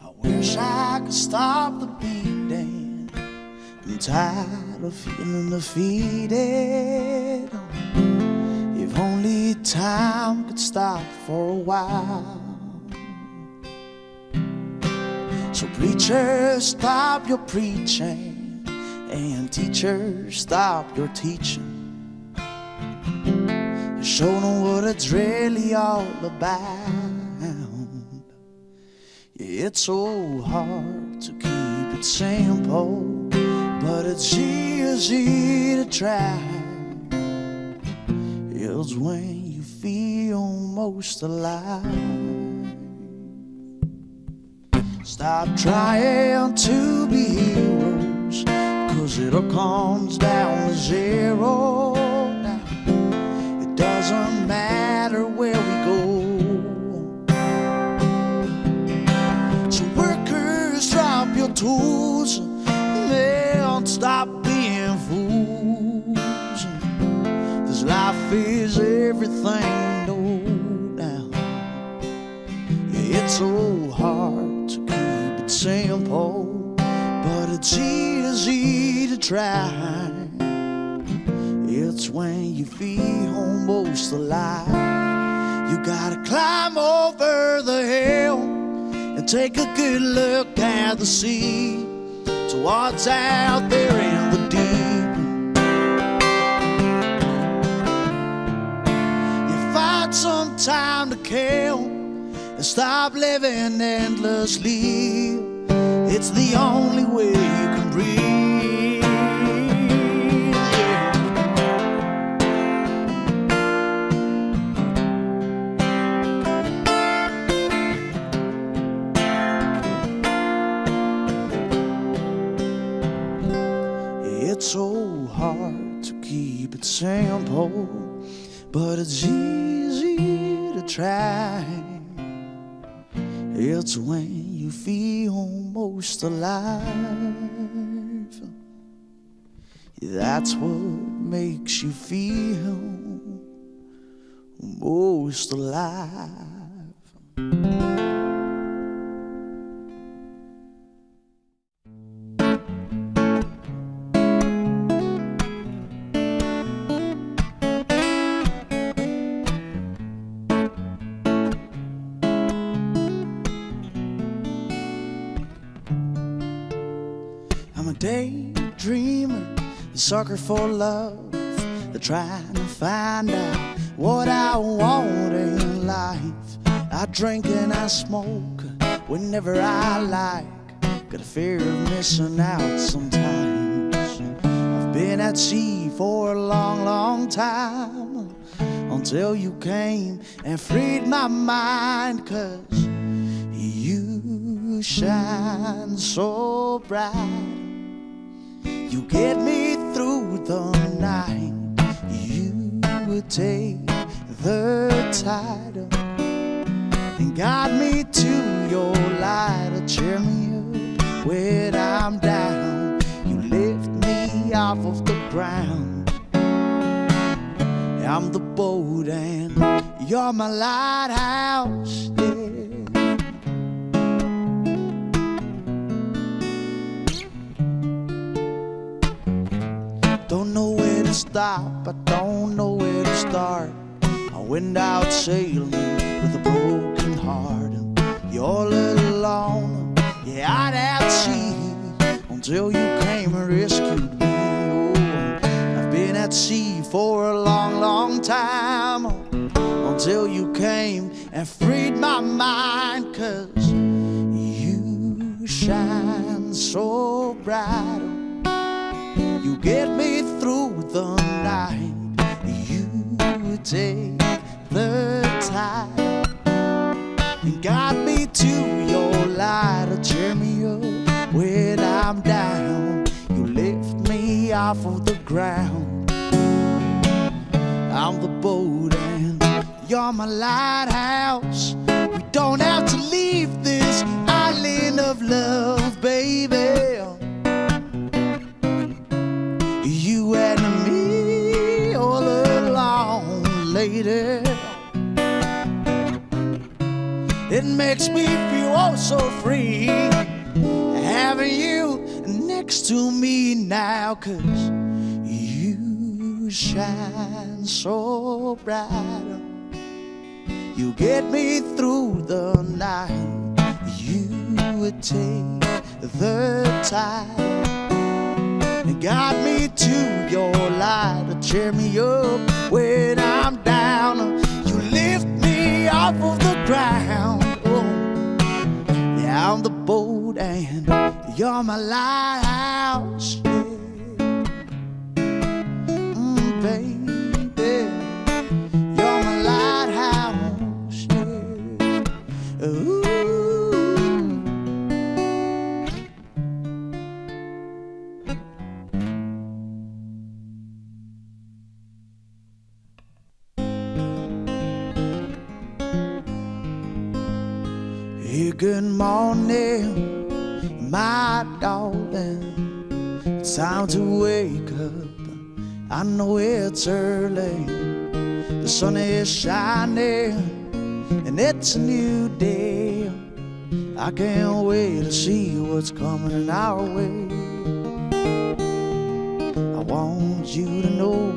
I wish I could stop the beating. I'm tired of feeling defeated. If only time could stop for a while. So preachers, stop your preaching, and teachers, stop your teaching. Show them what it's really all about. It's so hard to keep it simple, but it's easy to try. It's when you feel most alive. Stop trying to be heroes, 'cause it all comes down to zero. Now, it doesn't matter where we go. So workers, drop your tools, and stop being fools. This life is everything we know now. It's so hard to keep it simple, but it's easy to try. It's when you feel most alive. You gotta climb over the hill and take a good look at the sea, to what's out there in the deep. You find some time to kill and stop living endlessly. It's the only way you can breathe. Yeah. It's so hard to keep it simple, but it's easy to try. It's when you feel most alive. That's what makes you feel most alive. I'm a daydreamer, a sucker for love, trying to find out what I want in life. I drink and I smoke whenever I like, got a fear of missing out sometimes. I've been at sea for a long, long time, until you came and freed my mind. 'Cause you shine so bright, you get me through the night. You would take the tide and guide me to your light, to cheer me up when I'm down. You lift me off of the ground. I'm the boat and you're my lighthouse, yeah. Don't know where to stop, I don't know where to start. I went out sailing with a broken heart. You're all alone, yeah, out at sea, until you came and rescued me. Oh, I've been at sea for a long, long time, until you came and freed my mind. 'Cause you shine so bright, you get me through the night. You take the tide and guide me to your light, to cheer me up when I'm down. You lift me off of the ground. I'm the boat and you're my lighthouse. We don't have to leave this island of love, baby. You and me all alone, lady. And makes me feel oh so free, having you next to me now, 'cause you shine so bright. You get me through the night. You would take the time and guide me to your light, to cheer me up when I'm down. You lift me off of the ground. Oh, yeah, I'm the boat and you're my lighthouse. Yeah. Baby, you're my lighthouse. Yeah. Ooh. Hey, good morning, my darling. It's time to wake up. I know it's early. The sun is shining and it's a new day. I can't wait to see what's coming in our way. I want you to know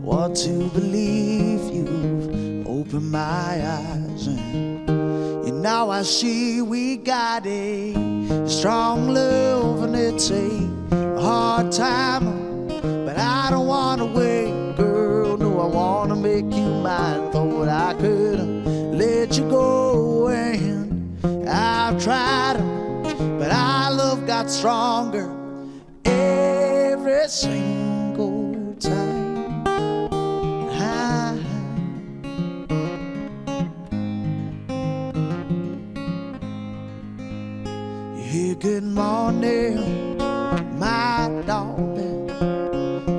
what to believe. You've opened my eyes and now I see we got a strong love, and it's a hard time, but I don't want to wait, girl. No, I want to make you mine. Thought I could let you go, and I've tried, but our love got stronger every single time. Good morning, my darling.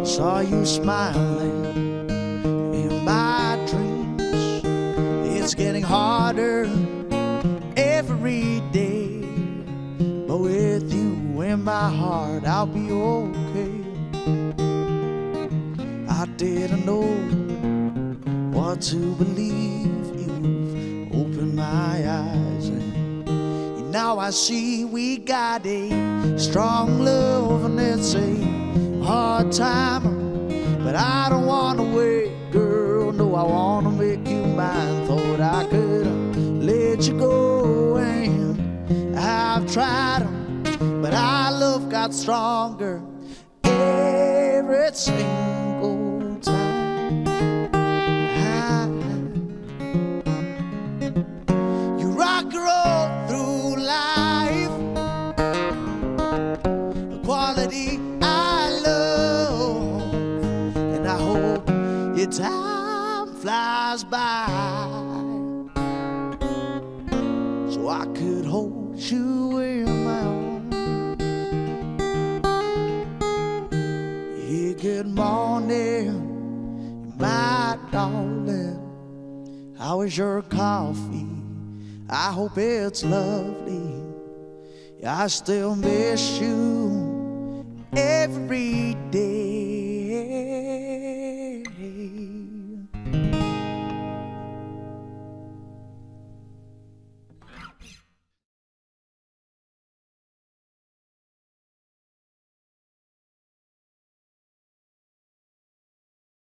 Saw you smiling in my dreams. It's getting harder every day, but with you in my heart, I'll be okay. I didn't know what to believe. You've opened my eyes and now I see we got a strong love, and it's a hard time, but I don't want to wait, girl. No, I want to make you mine. Thought I could let you go, and I've tried, but our love got stronger every single time. You rock and roll through life, a quality I love, and I hope your time flies by, so I could hold you in my arms. Yeah, good morning, my darling. How is your coffee? I hope it's lovely. I still miss you every day.